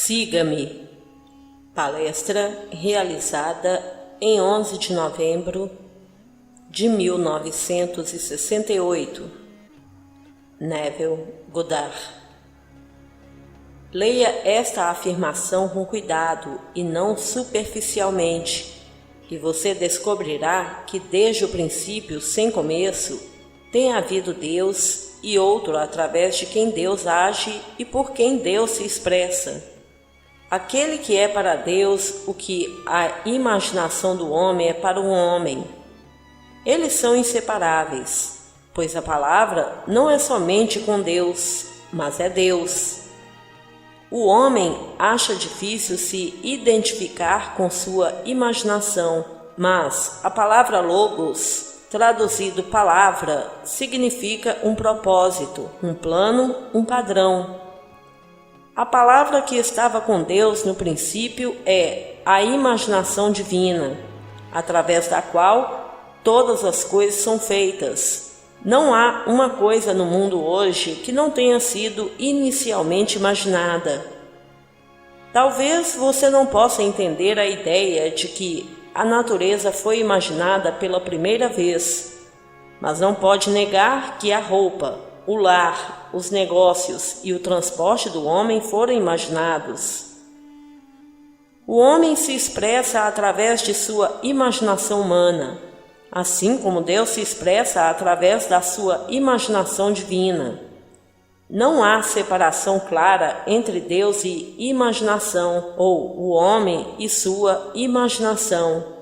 Siga-me. Palestra realizada em 11 de novembro de 1968. Neville Goddard. Leia esta afirmação com cuidado e não superficialmente, e você descobrirá que desde o princípio, sem começo, tem havido Deus e outro através de quem Deus age e por quem Deus se expressa. Aquele que é para Deus o que a imaginação do homem é para o homem. Eles são inseparáveis, pois a palavra não é somente com Deus, mas é Deus. O homem acha difícil se identificar com sua imaginação, mas a palavra logos, traduzido palavra, significa um propósito, um plano, um padrão. A palavra que estava com Deus no princípio é a imaginação divina, através da qual todas as coisas são feitas. Não há uma coisa no mundo hoje que não tenha sido inicialmente imaginada. Talvez você não possa entender a ideia de que a natureza foi imaginada pela primeira vez, mas não pode negar que a roupa, o lar, os negócios e o transporte do homem foram imaginados. O homem se expressa através de sua imaginação humana, assim como Deus se expressa através da sua imaginação divina. Não há separação clara entre Deus e imaginação, ou o homem e sua imaginação.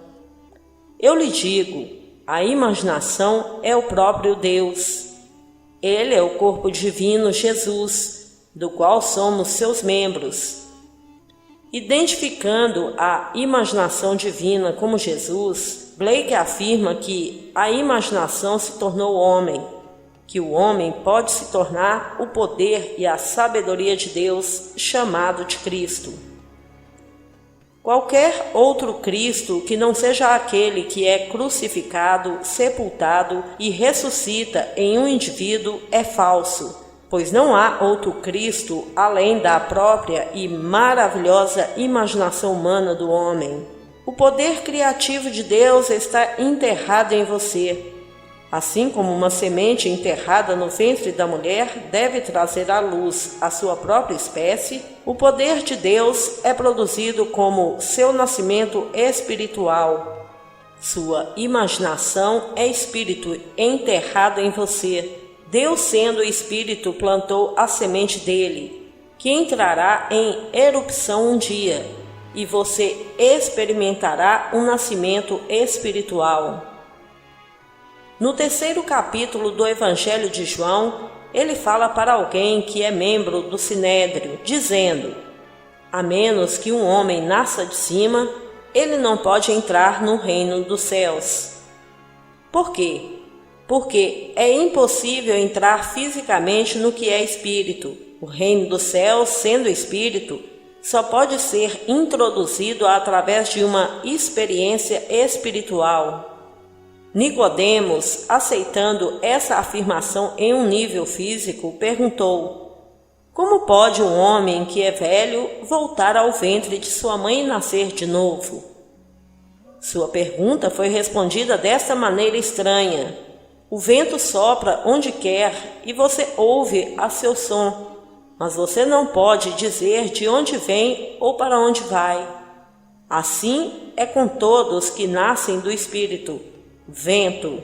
Eu lhe digo, a imaginação é o próprio Deus. Ele é o corpo divino Jesus, do qual somos seus membros. Identificando a imaginação divina como Jesus, Blake afirma que a imaginação se tornou homem, que o homem pode se tornar o poder e a sabedoria de Deus, chamado de Cristo. Qualquer outro Cristo que não seja aquele que é crucificado, sepultado e ressuscita em um indivíduo é falso, pois não há outro Cristo além da própria e maravilhosa imaginação humana do homem. O poder criativo de Deus está enterrado em você. Assim como uma semente enterrada no ventre da mulher deve trazer à luz a sua própria espécie, o poder de Deus é produzido como seu nascimento espiritual. Sua imaginação é espírito enterrado em você. Deus, sendo espírito, plantou a semente dele, que entrará em erupção um dia, e você experimentará um nascimento espiritual. No terceiro capítulo do Evangelho de João, ele fala para alguém que é membro do Sinédrio, dizendo: a menos que um homem nasça de cima, ele não pode entrar no reino dos céus. Por quê? Porque é impossível entrar fisicamente no que é espírito. O reino dos céus, sendo espírito, só pode ser introduzido através de uma experiência espiritual. Nicodemos, aceitando essa afirmação em um nível físico, perguntou: como pode um homem que é velho voltar ao ventre de sua mãe e nascer de novo? Sua pergunta foi respondida desta maneira estranha: o vento sopra onde quer e você ouve a seu som, mas você não pode dizer de onde vem ou para onde vai. Assim é com todos que nascem do Espírito. Vento.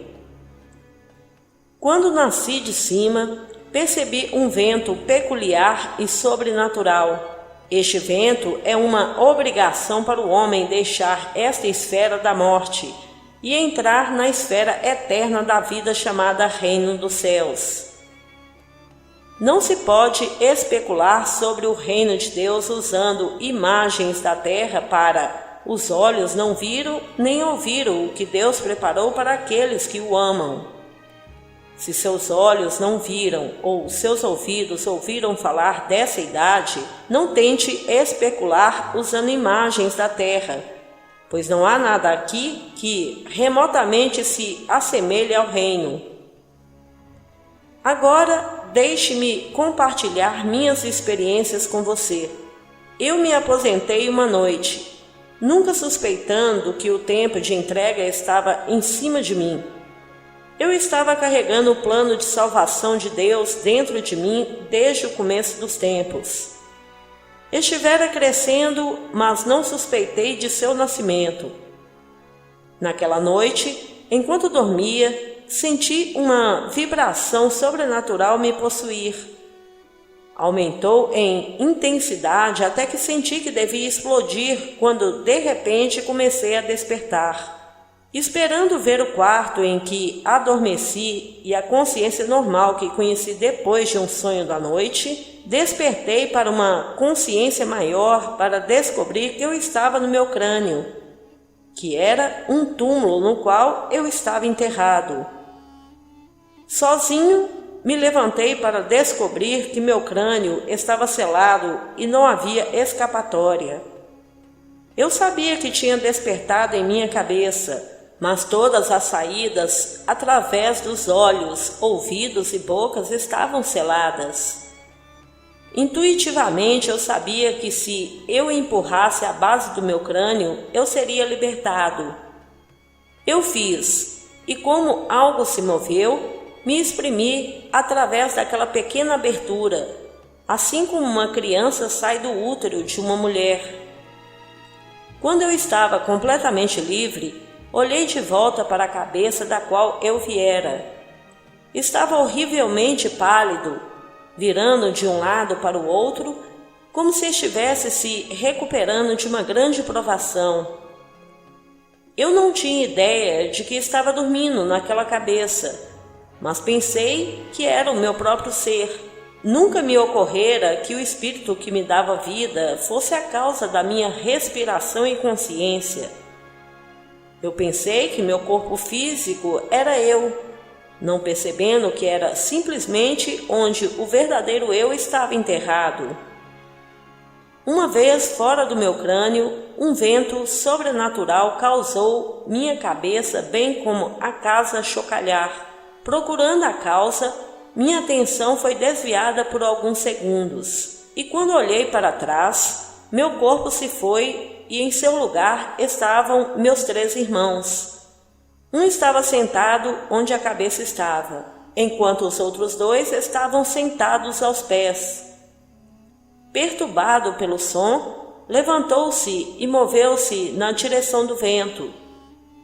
Quando nasci de cima, percebi um vento peculiar e sobrenatural. Este vento é uma obrigação para o homem deixar esta esfera da morte e entrar na esfera eterna da vida chamada Reino dos Céus. Não se pode especular sobre o reino de Deus usando imagens da terra para os olhos não viram nem ouviram o que Deus preparou para aqueles que o amam. Se seus olhos não viram ou seus ouvidos ouviram falar dessa idade, não tente especular usando imagens da terra, pois não há nada aqui que remotamente se assemelhe ao reino. Agora, deixe-me compartilhar minhas experiências com você. eu me aposentei uma noite, nunca suspeitando que o tempo de entrega estava em cima de mim. Eu estava carregando o plano de salvação de Deus dentro de mim desde o começo dos tempos. Estivera crescendo, mas não suspeitei de seu nascimento. Naquela noite, enquanto dormia, senti uma vibração sobrenatural me possuir. Aumentou em intensidade até que senti que devia explodir quando, de repente, comecei a despertar. Esperando ver o quarto em que adormeci e a consciência normal que conheci depois de um sonho da noite, despertei para uma consciência maior para descobrir que eu estava no meu crânio, que era um túmulo no qual eu estava enterrado. Sozinho, me levantei para descobrir que meu crânio estava selado e não havia escapatória. Eu sabia que tinha despertado em minha cabeça, mas todas as saídas, através dos olhos, ouvidos e bocas, estavam seladas. Intuitivamente eu sabia que se eu empurrasse a base do meu crânio, eu seria libertado. Eu fiz, e como algo se moveu, me exprimi através daquela pequena abertura, assim como uma criança sai do útero de uma mulher. Quando eu estava completamente livre, olhei de volta para a cabeça da qual eu viera. Estava horrivelmente pálido, virando de um lado para o outro, como se estivesse se recuperando de uma grande provação. Eu não tinha ideia de que estava dormindo naquela cabeça, mas pensei que era o meu próprio ser. Nunca me ocorrera que o espírito que me dava vida fosse a causa da minha respiração e consciência. Eu pensei que meu corpo físico era eu, não percebendo que era simplesmente onde o verdadeiro eu estava enterrado. Uma vez fora do meu crânio, um vento sobrenatural causou minha cabeça bem como a casa chocalhar. Procurando a causa, minha atenção foi desviada por alguns segundos, e quando olhei para trás, meu corpo se foi e em seu lugar estavam meus 3 irmãos. Um estava sentado onde a cabeça estava, enquanto os outros 2 estavam sentados aos pés. Perturbado pelo som, levantou-se e moveu-se na direção do vento.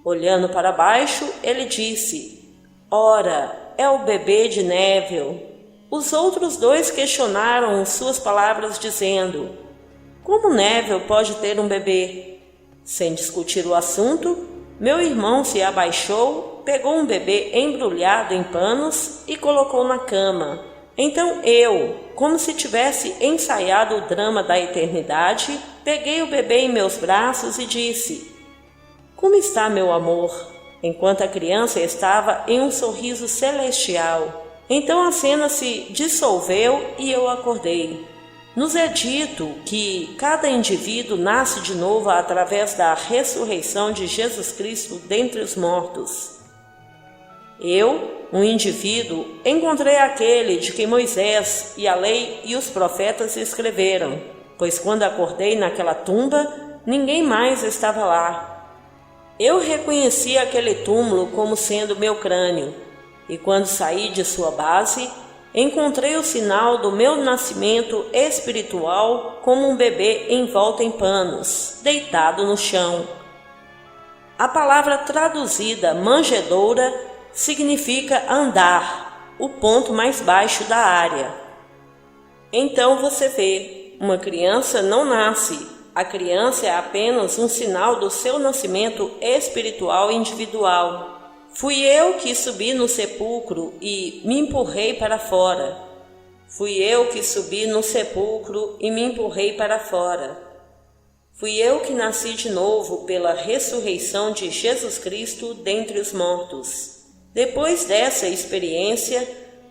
Olhando para baixo, ele disse: "Ora, é o bebê de Neville." Os outros 2 questionaram suas palavras, dizendo: "Como Neville pode ter um bebê?" Sem discutir o assunto, meu irmão se abaixou, pegou um bebê embrulhado em panos e colocou na cama. Então eu, como se tivesse ensaiado o drama da eternidade, peguei o bebê em meus braços e disse: "Como está, meu amor?" Enquanto a criança estava em um sorriso celestial. Então a cena se dissolveu e eu acordei. Nos é dito que cada indivíduo nasce de novo através da ressurreição de Jesus Cristo dentre os mortos. Eu, um indivíduo, encontrei aquele de quem Moisés e a lei e os profetas escreveram, pois quando acordei naquela tumba, ninguém mais estava lá. Eu reconheci aquele túmulo como sendo meu crânio, e quando saí de sua base, encontrei o sinal do meu nascimento espiritual como um bebê envolto em panos, deitado no chão. A palavra traduzida manjedoura significa andar, o ponto mais baixo da área. Então você vê, uma criança não nasce. A criança é apenas um sinal do seu nascimento espiritual individual. Fui eu que subi no sepulcro e me empurrei para fora. Fui eu que subi no sepulcro e me empurrei para fora. Fui eu que nasci de novo pela ressurreição de Jesus Cristo dentre os mortos. Depois dessa experiência,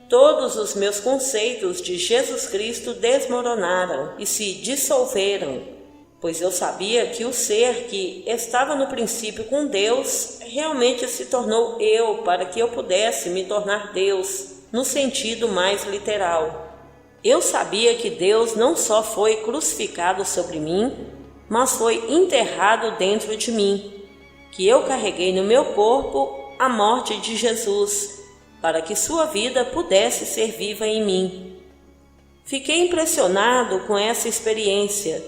todos os meus conceitos de Jesus Cristo desmoronaram e se dissolveram, pois eu sabia que o ser que estava no princípio com Deus realmente se tornou eu para que eu pudesse me tornar Deus, no sentido mais literal. Eu sabia que Deus não só foi crucificado sobre mim, mas foi enterrado dentro de mim, que eu carreguei no meu corpo a morte de Jesus, para que sua vida pudesse ser viva em mim. Fiquei impressionado com essa experiência.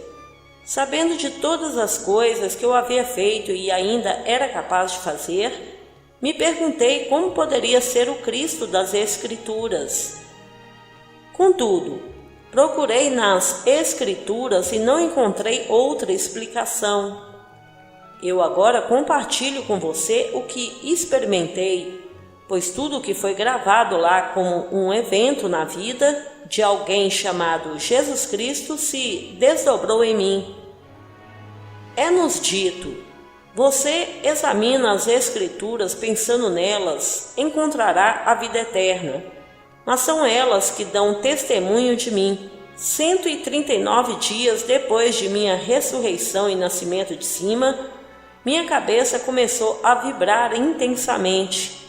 Sabendo de todas as coisas que eu havia feito e ainda era capaz de fazer, me perguntei como poderia ser o Cristo das Escrituras. Contudo, procurei nas Escrituras e não encontrei outra explicação. Eu agora compartilho com você o que experimentei, pois tudo o que foi gravado lá como um evento na vida de alguém chamado Jesus Cristo se desdobrou em mim. É-nos dito: você examina as Escrituras pensando nelas, encontrará a vida eterna. Mas são elas que dão testemunho de mim. 139 dias depois de minha ressurreição e nascimento de cima, minha cabeça começou a vibrar intensamente.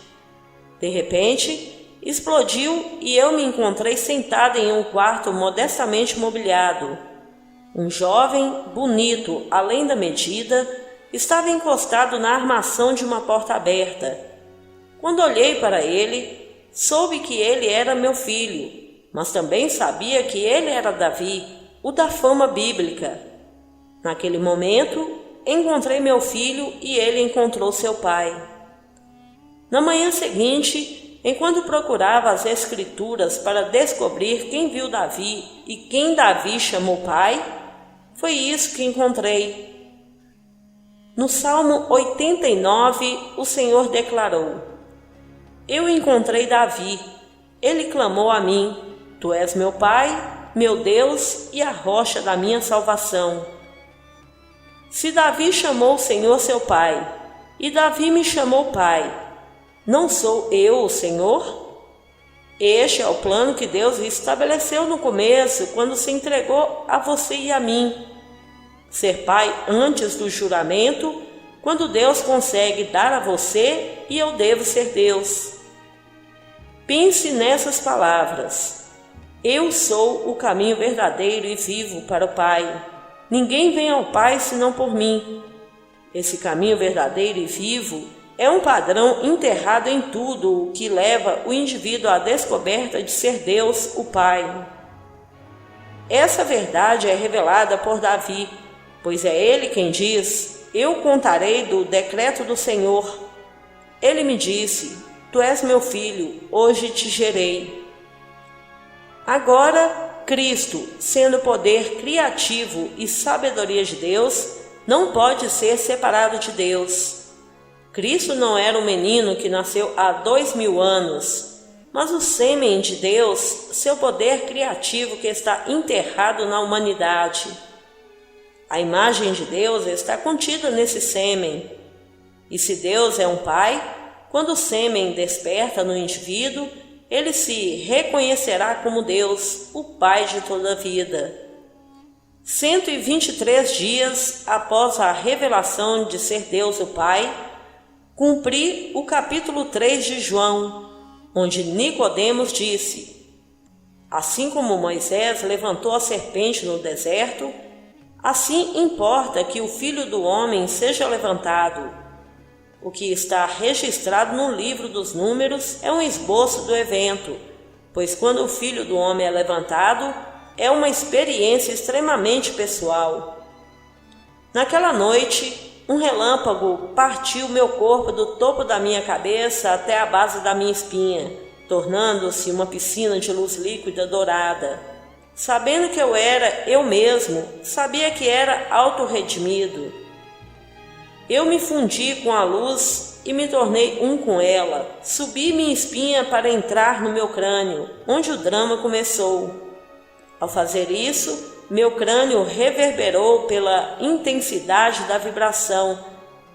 De repente, explodiu e eu me encontrei sentada em um quarto modestamente mobiliado. Um jovem, bonito, além da medida, estava encostado na armação de uma porta aberta. Quando olhei para ele, soube que ele era meu filho, mas também sabia que ele era Davi, o da fama bíblica. Naquele momento, encontrei meu filho e ele encontrou seu pai. Na manhã seguinte, enquanto procurava as Escrituras para descobrir quem viu Davi e quem Davi chamou pai, foi isso que encontrei. No Salmo 89, o Senhor declarou: eu encontrei Davi, ele clamou a mim: tu és meu pai, meu Deus e a rocha da minha salvação. Se Davi chamou o Senhor seu pai, e Davi me chamou pai, não sou eu o Senhor? Este é o plano que Deus estabeleceu no começo, quando se entregou a você e a mim. Ser pai antes do juramento, quando Deus consegue dar a você e eu devo ser Deus. Pense nessas palavras: eu sou o caminho verdadeiro e vivo para o Pai. Ninguém vem ao Pai senão por mim. Esse caminho verdadeiro e vivo é um padrão enterrado em tudo o que leva o indivíduo à descoberta de ser Deus, o Pai. Essa verdade é revelada por Davi, pois é ele quem diz: eu contarei do decreto do Senhor. Ele me disse: tu és meu filho, hoje te gerei. Agora, Cristo, sendo poder criativo e sabedoria de Deus, não pode ser separado de Deus. Cristo não era um menino que nasceu há 2000 anos, mas o sêmen de Deus, seu poder criativo que está enterrado na humanidade. A imagem de Deus está contida nesse sêmen. E se Deus é um pai, quando o sêmen desperta no indivíduo, ele se reconhecerá como Deus, o Pai de toda a vida. 123 dias após a revelação de ser Deus o Pai, cumpri o capítulo 3 de João, onde Nicodemos disse: assim como Moisés levantou a serpente no deserto, assim importa que o Filho do Homem seja levantado. O que está registrado no livro dos Números é um esboço do evento, pois quando o Filho do Homem é levantado, é uma experiência extremamente pessoal. Naquela noite, um relâmpago partiu meu corpo do topo da minha cabeça até a base da minha espinha, tornando-se uma piscina de luz líquida dourada. Sabendo que eu era eu mesmo, sabia que era autorredimido. Eu me fundi com a luz e me tornei um com ela. Subi minha espinha para entrar no meu crânio, onde o drama começou. Ao fazer isso, meu crânio reverberou pela intensidade da vibração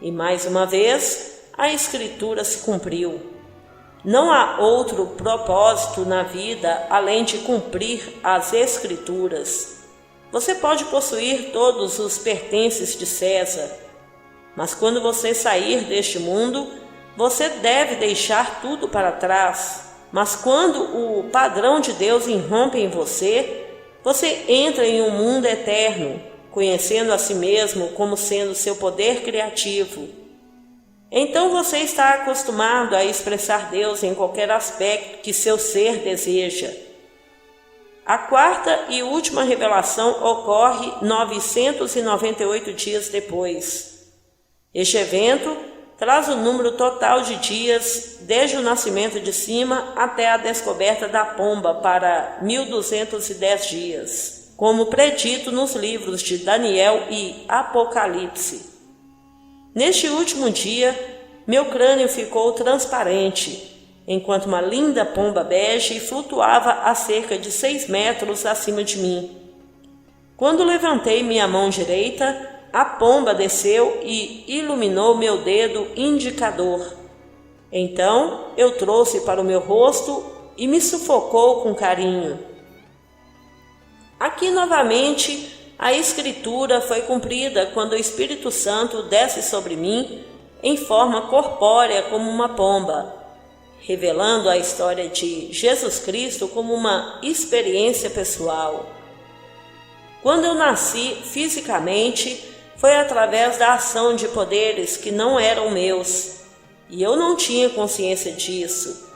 e, mais uma vez, a Escritura se cumpriu. Não há outro propósito na vida além de cumprir as Escrituras. Você pode possuir todos os pertences de César, mas quando você sair deste mundo, você deve deixar tudo para trás. Mas quando o padrão de Deus irrompe em você, você entra em um mundo eterno, conhecendo a si mesmo como sendo seu poder criativo. Então você está acostumado a expressar Deus em qualquer aspecto que seu ser deseja. A quarta e última revelação ocorre 998 dias depois. Este evento traz o número total de dias desde o nascimento de Cima até a descoberta da pomba para 1210 dias, como predito nos livros de Daniel e Apocalipse. Neste último dia, meu crânio ficou transparente, enquanto uma linda pomba bege flutuava a cerca de 6 metros acima de mim. Quando levantei minha mão direita, a pomba desceu e iluminou meu dedo indicador. Então eu trouxe para o meu rosto e me sufocou com carinho. Aqui novamente a escritura foi cumprida quando o Espírito Santo desce sobre mim em forma corpórea como uma pomba, revelando a história de Jesus Cristo como uma experiência pessoal. Quando eu nasci fisicamente, foi através da ação de poderes que não eram meus, e eu não tinha consciência disso,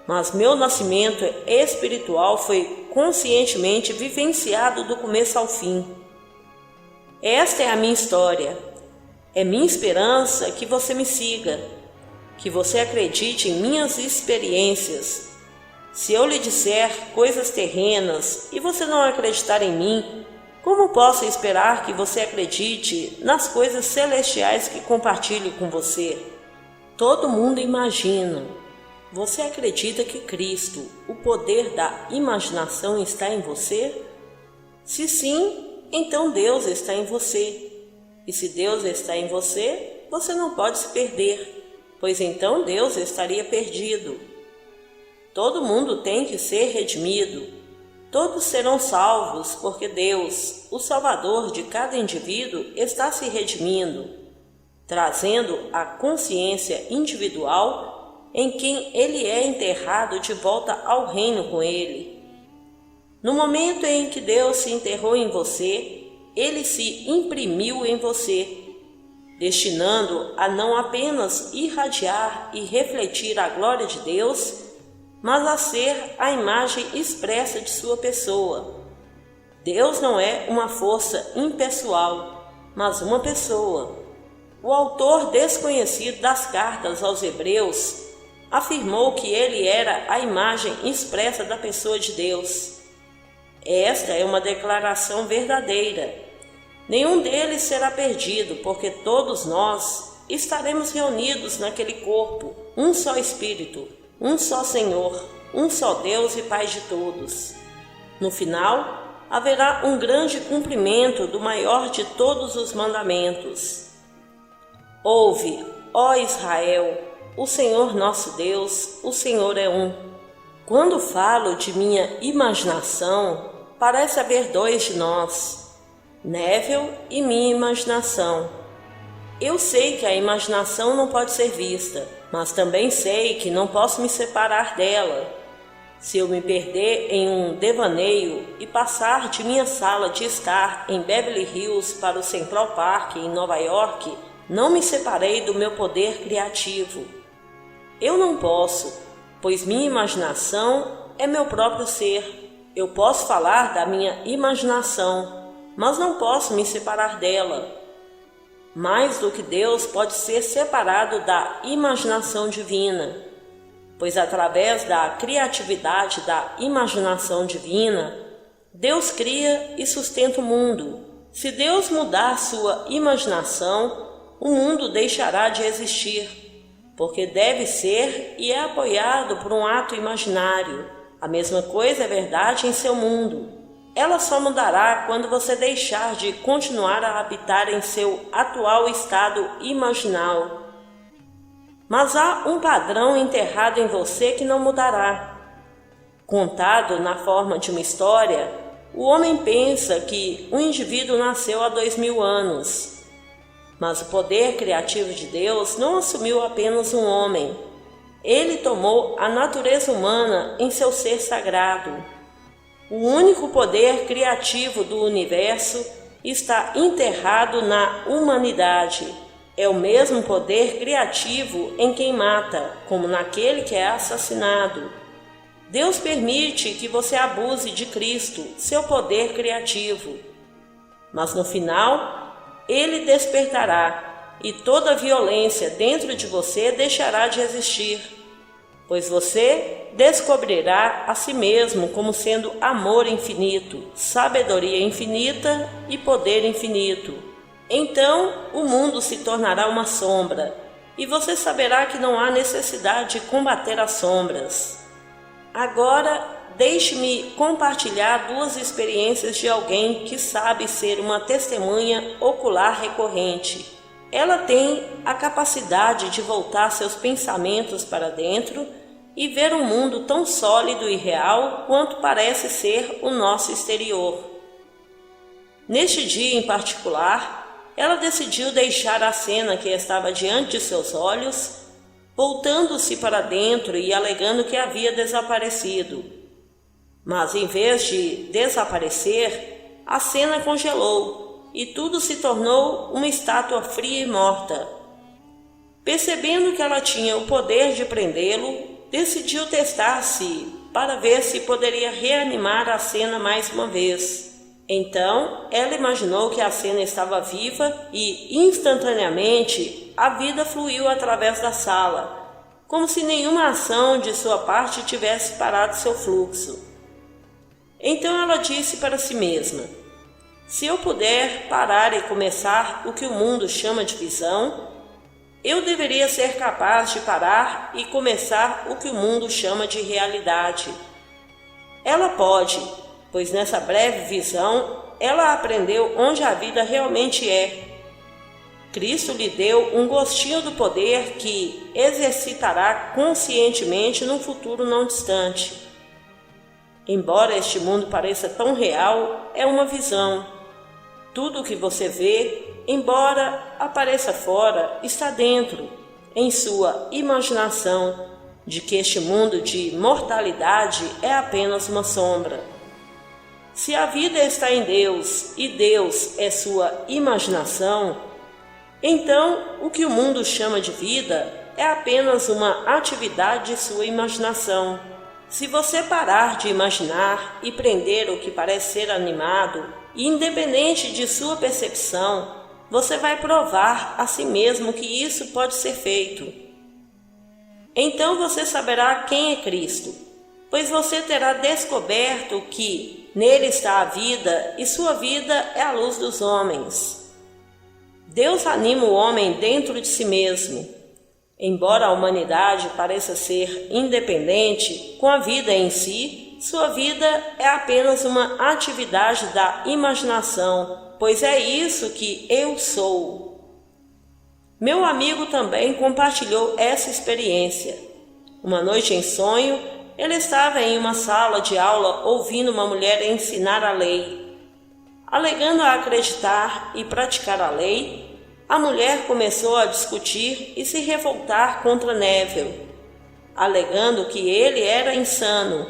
mas meu nascimento espiritual foi conscientemente vivenciado do começo ao fim. Esta é a minha história. É minha esperança que você me siga, que você acredite em minhas experiências. Se eu lhe disser coisas terrenas e você não acreditar em mim, como posso esperar que você acredite nas coisas celestiais que compartilho com você? Todo mundo imagina. Você acredita que Cristo, o poder da imaginação, está em você? Se sim, então Deus está em você. E se Deus está em você, você não pode se perder, pois então Deus estaria perdido. Todo mundo tem que ser redimido. Todos serão salvos, porque Deus, o Salvador de cada indivíduo, está se redimindo, trazendo a consciência individual em quem ele é enterrado de volta ao reino com ele. No momento em que Deus se enterrou em você, ele se imprimiu em você, destinando a não apenas irradiar e refletir a glória de Deus, mas a ser a imagem expressa de sua pessoa. Deus não é uma força impessoal, mas uma pessoa. O autor desconhecido das cartas aos Hebreus afirmou que ele era a imagem expressa da pessoa de Deus. Esta é uma declaração verdadeira. Nenhum deles será perdido, porque todos nós estaremos reunidos naquele corpo, um só Espírito, um só Senhor, um só Deus e Pai de todos. No final, haverá um grande cumprimento do maior de todos os mandamentos. Ouve, ó Israel, o Senhor nosso Deus, o Senhor é um. Quando falo de minha imaginação, parece haver dois de nós, Neville e minha imaginação. Eu sei que a imaginação não pode ser vista, mas também sei que não posso me separar dela. Se eu me perder em um devaneio e passar de minha sala de estar em Beverly Hills para o Central Park em Nova York, não me separei do meu poder criativo. Eu não posso, pois minha imaginação é meu próprio ser. Eu posso falar da minha imaginação, mas não posso me separar dela. Mais do que Deus pode ser separado da imaginação divina, pois através da criatividade da imaginação divina, Deus cria e sustenta o mundo. Se Deus mudar sua imaginação, o mundo deixará de existir, porque deve ser e é apoiado por um ato imaginário. A mesma coisa é verdade em seu mundo. Ela só mudará quando você deixar de continuar a habitar em seu atual estado imaginal. Mas há um padrão enterrado em você que não mudará. Contado na forma de uma história, o homem pensa que o indivíduo nasceu há 2000 anos. Mas o poder criativo de Deus não assumiu apenas um homem. Ele tomou a natureza humana em seu ser sagrado. O único poder criativo do universo está enterrado na humanidade. É o mesmo poder criativo em quem mata, como naquele que é assassinado. Deus permite que você abuse de Cristo, seu poder criativo. Mas no final, Ele despertará e toda violência dentro de você deixará de existir, pois você descobrirá a si mesmo como sendo amor infinito, sabedoria infinita e poder infinito. Então o mundo se tornará uma sombra, e você saberá que não há necessidade de combater as sombras. Agora, deixe-me compartilhar 2 experiências de alguém que sabe ser uma testemunha ocular recorrente. Ela tem a capacidade de voltar seus pensamentos para dentro e ver um mundo tão sólido e real quanto parece ser o nosso exterior. Neste dia em particular, ela decidiu deixar a cena que estava diante de seus olhos, voltando-se para dentro e alegando que havia desaparecido. Mas em vez de desaparecer, a cena congelou e tudo se tornou uma estátua fria e morta. Percebendo que ela tinha o poder de prendê-lo, decidiu testar-se para ver se poderia reanimar a cena mais uma vez. Então, ela imaginou que a cena estava viva e, instantaneamente, a vida fluiu através da sala, como se nenhuma ação de sua parte tivesse parado seu fluxo. Então ela disse para si mesma: se eu puder parar e começar o que o mundo chama de visão, eu deveria ser capaz de parar e começar o que o mundo chama de realidade. Ela pode, pois nessa breve visão, ela aprendeu onde a vida realmente é. Cristo lhe deu um gostinho do poder que exercitará conscientemente num futuro não distante. Embora este mundo pareça tão real, é uma visão. Tudo o que você vê, embora apareça fora, está dentro, em sua imaginação, de que este mundo de mortalidade é apenas uma sombra. Se a vida está em Deus e Deus é sua imaginação, então o que o mundo chama de vida é apenas uma atividade de sua imaginação. Se você parar de imaginar e prender o que parece ser animado, independente de sua percepção, você vai provar a si mesmo que isso pode ser feito. Então você saberá quem é Cristo, pois você terá descoberto que nele está a vida e sua vida é a luz dos homens. Deus anima o homem dentro de si mesmo. Embora a humanidade pareça ser independente com a vida em si, sua vida é apenas uma atividade da imaginação, pois é isso que eu sou. Meu amigo também compartilhou essa experiência. Uma noite em sonho, ele estava em uma sala de aula ouvindo uma mulher ensinar a lei. Alegando a acreditar e praticar a lei, a mulher começou a discutir e se revoltar contra Neville, alegando que ele era insano,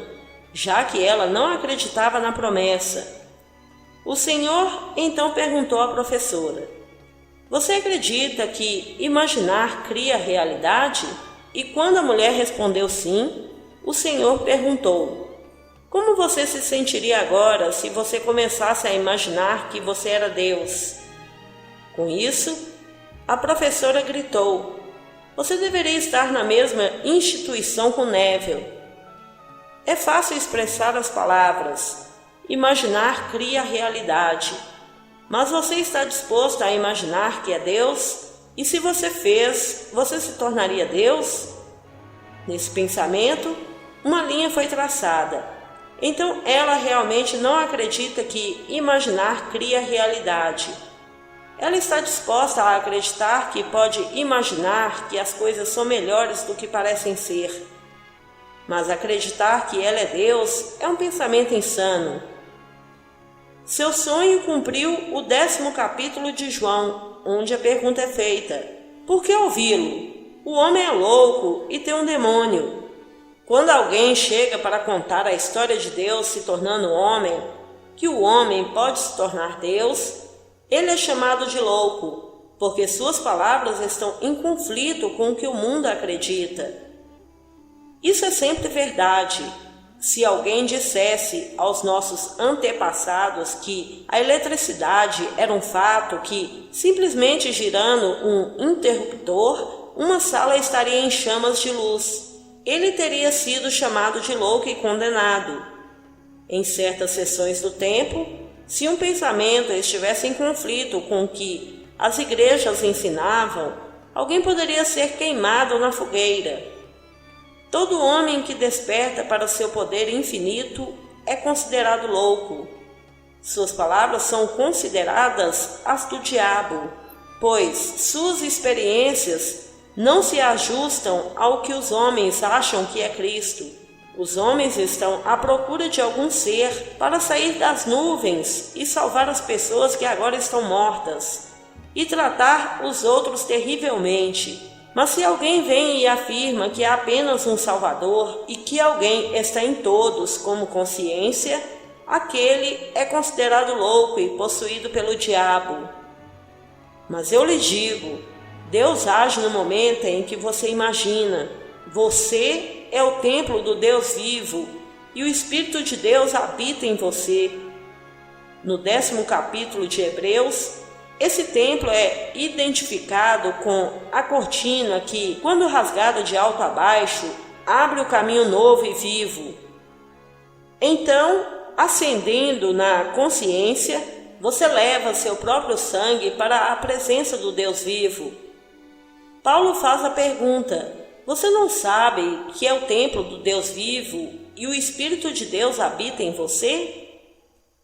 já que ela não acreditava na promessa. O Senhor então perguntou à professora: você acredita que imaginar cria realidade? E quando a mulher respondeu sim, o Senhor perguntou: como você se sentiria agora se você começasse a imaginar que você era Deus? Com isso, a professora gritou: você deveria estar na mesma instituição com Neville. É fácil expressar as palavras. Imaginar cria realidade. Mas você está disposto a imaginar que é Deus? E se você fez, você se tornaria Deus? Nesse pensamento, uma linha foi traçada. Então ela realmente não acredita que imaginar cria realidade. Ela está disposta a acreditar que pode imaginar que as coisas são melhores do que parecem ser. Mas acreditar que ela é Deus é um pensamento insano. Seu sonho cumpriu o 10º capítulo de João, onde a pergunta é feita: por que ouvi-lo? o homem é louco e tem um demônio. Quando alguém chega para contar a história de Deus se tornando homem, que o homem pode se tornar Deus, ele é chamado de louco, porque suas palavras estão em conflito com o que o mundo acredita. Isso é sempre verdade. Se alguém dissesse aos nossos antepassados que a eletricidade era um fato que, simplesmente girando um interruptor, uma sala estaria em chamas de luz, ele teria sido chamado de louco e condenado. Em certas seções do tempo, se um pensamento estivesse em conflito com o que as igrejas ensinavam, alguém poderia ser queimado na fogueira. Todo homem que desperta para o seu poder infinito é considerado louco. Suas palavras são consideradas as do diabo, pois suas experiências não se ajustam ao que os homens acham que é Cristo. Os homens estão à procura de algum ser para sair das nuvens e salvar as pessoas que agora estão mortas, e tratar os outros terrivelmente. Mas se alguém vem e afirma que há apenas um Salvador e que alguém está em todos como consciência, aquele é considerado louco e possuído pelo diabo. Mas eu lhe digo, Deus age no momento em que você imagina. Você é o templo do Deus vivo e o Espírito de Deus habita em você. No 10º capítulo de Hebreus, esse templo é identificado com a cortina que, quando rasgada de alto a baixo, abre o caminho novo e vivo. Então, ascendendo na consciência, você leva seu próprio sangue para a presença do Deus vivo. Paulo faz a pergunta: você não sabe que é o templo do Deus vivo e o Espírito de Deus habita em você?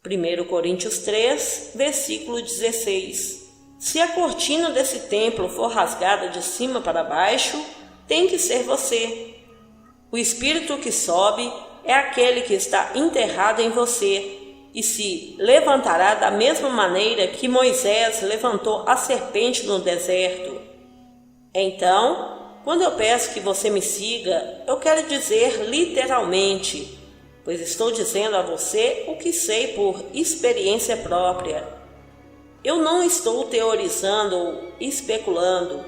1 Coríntios 3, versículo 16. Se a cortina desse templo for rasgada de cima para baixo, tem que ser você. O Espírito que sobe é aquele que está enterrado em você e se levantará da mesma maneira que Moisés levantou a serpente no deserto. Então, quando eu peço que você me siga, eu quero dizer literalmente, pois estou dizendo a você o que sei por experiência própria. Eu não estou teorizando ou especulando.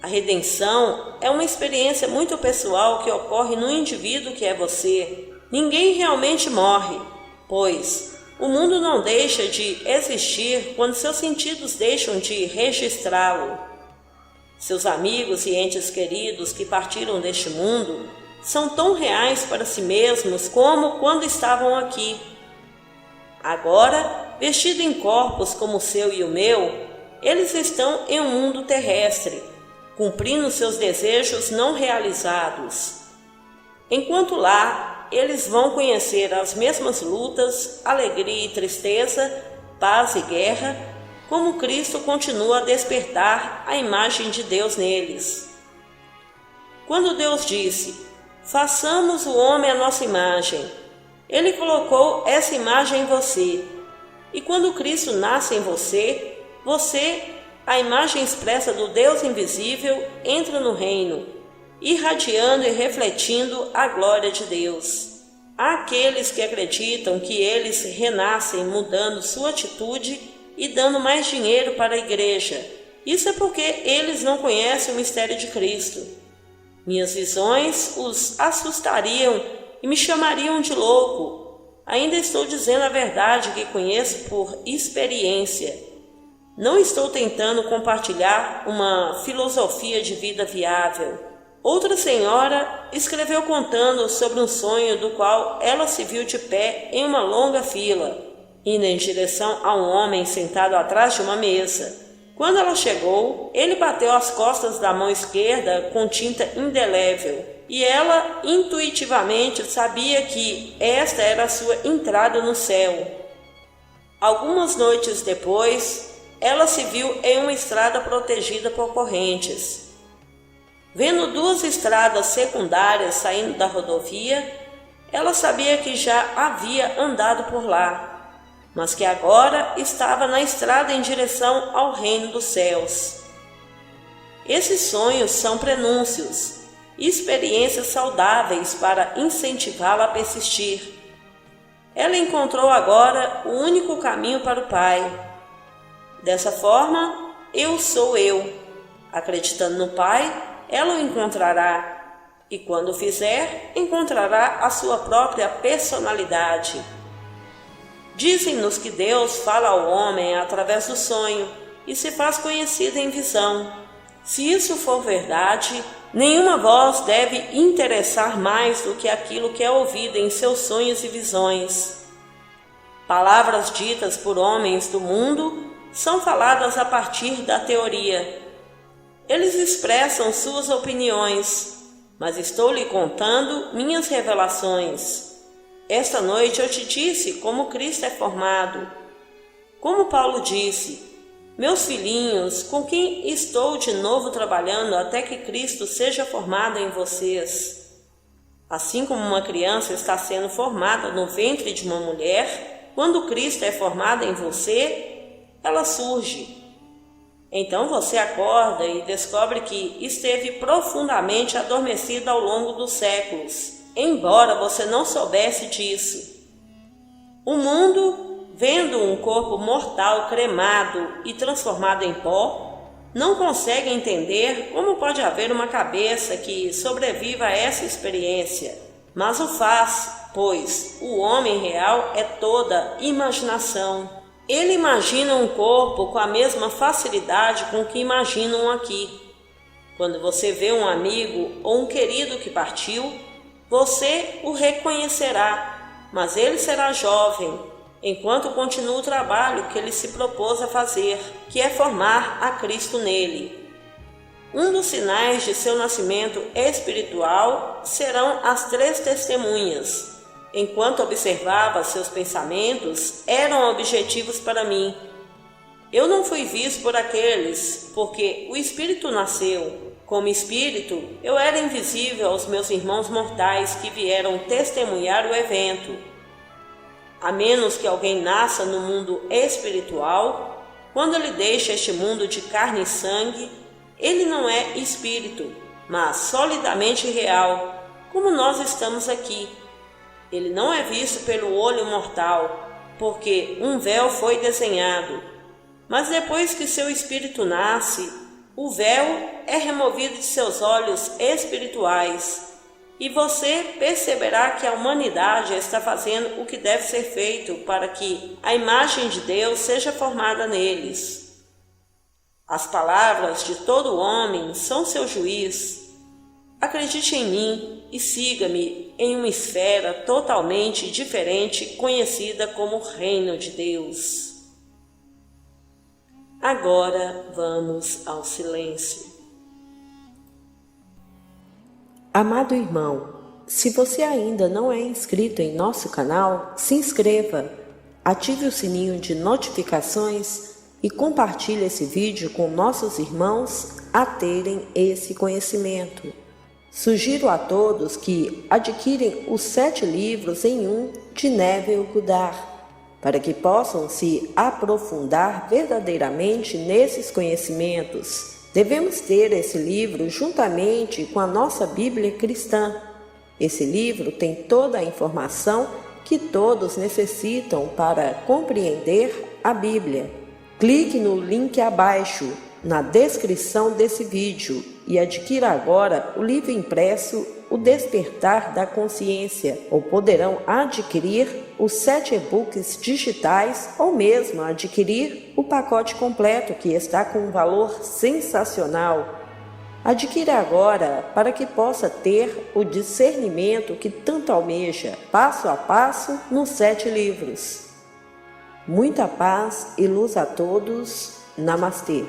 A redenção é uma experiência muito pessoal que ocorre no indivíduo que é você. Ninguém realmente morre, pois o mundo não deixa de existir quando seus sentidos deixam de registrá-lo. Seus amigos e entes queridos que partiram deste mundo são tão reais para si mesmos como quando estavam aqui. Agora, vestidos em corpos como o seu e o meu, eles estão em um mundo terrestre, cumprindo seus desejos não realizados. Enquanto lá, eles vão conhecer as mesmas lutas, alegria e tristeza, paz e guerra, como Cristo continua a despertar a imagem de Deus neles. Quando Deus disse: façamos o homem à nossa imagem, Ele colocou essa imagem em você. E quando Cristo nasce em você, você, a imagem expressa do Deus invisível, entra no reino, irradiando e refletindo a glória de Deus. Há aqueles que acreditam que eles renascem mudando sua atitude e dando mais dinheiro para a igreja. Isso é porque eles não conhecem o mistério de Cristo. Minhas visões os assustariam e me chamariam de louco. Ainda estou dizendo a verdade que conheço por experiência. Não estou tentando compartilhar uma filosofia de vida viável. Outra senhora escreveu contando sobre um sonho do qual ela se viu de pé em uma longa fila, indo em direção a um homem sentado atrás de uma mesa. Quando ela chegou, ele bateu as costas da mão esquerda com tinta indelével, e ela intuitivamente sabia que esta era a sua entrada no céu. Algumas noites depois, ela se viu em uma estrada protegida por correntes. Vendo duas estradas secundárias saindo da rodovia, ela sabia que já havia andado por lá, mas que agora estava na estrada em direção ao reino dos céus. Esses sonhos são prenúncios, experiências saudáveis para incentivá-la a persistir. Ela encontrou agora o único caminho para o Pai. Dessa forma, eu sou eu. Acreditando no Pai, ela o encontrará. E quando o fizer, encontrará a sua própria personalidade. Dizem-nos que Deus fala ao homem através do sonho e se faz conhecido em visão. Se isso for verdade, nenhuma voz deve interessar mais do que aquilo que é ouvido em seus sonhos e visões. Palavras ditas por homens do mundo são faladas a partir da teoria. Eles expressam suas opiniões, mas estou lhe contando minhas revelações. Esta noite eu te disse como Cristo é formado. Como Paulo disse: meus filhinhos, com quem estou de novo trabalhando até que Cristo seja formado em vocês. Assim como uma criança está sendo formada no ventre de uma mulher, quando Cristo é formado em você, ela surge. Então você acorda e descobre que esteve profundamente adormecido ao longo dos séculos, embora você não soubesse disso. O mundo, vendo um corpo mortal cremado e transformado em pó, não consegue entender como pode haver uma cabeça que sobreviva a essa experiência, mas o faz, pois o homem real é toda imaginação. Ele imagina um corpo com a mesma facilidade com que imagina um aqui. Quando você vê um amigo ou um querido que partiu, você o reconhecerá, mas ele será jovem, enquanto continua o trabalho que ele se propôs a fazer, que é formar a Cristo nele. Um dos sinais de seu nascimento espiritual serão as 3 testemunhas. Enquanto observava seus pensamentos, eram objetivos para mim. Eu não fui visto por aqueles, porque o Espírito nasceu. Como Espírito, eu era invisível aos meus irmãos mortais que vieram testemunhar o evento. A menos que alguém nasça no mundo espiritual, quando ele deixa este mundo de carne e sangue, ele não é espírito, mas solidamente real, como nós estamos aqui. Ele não é visto pelo olho mortal, porque um véu foi desenhado. Mas depois que seu espírito nasce, o véu é removido de seus olhos espirituais, e você perceberá que a humanidade está fazendo o que deve ser feito para que a imagem de Deus seja formada neles. As palavras de todo homem são seu juiz. Acredite em mim e siga-me em uma esfera totalmente diferente, conhecida como Reino de Deus. Agora vamos ao silêncio. Amado irmão, se você ainda não é inscrito em nosso canal, se inscreva, ative o sininho de notificações e compartilhe esse vídeo com nossos irmãos a terem esse conhecimento. Sugiro a todos que adquirem os 7 livros em um de Neville Goddard, para que possam se aprofundar verdadeiramente nesses conhecimentos. Devemos ter esse livro juntamente com a nossa Bíblia cristã. Esse livro tem toda a informação que todos necessitam para compreender a Bíblia. Clique no link abaixo, na descrição desse vídeo, e adquira agora o livro impresso O Despertar da Consciência, ou poderão adquirir os 7 e-books digitais ou mesmo adquirir o pacote completo, que está com um valor sensacional. Adquira agora para que possa ter o discernimento que tanto almeja, passo a passo nos 7 livros. Muita paz e luz a todos. Namastê.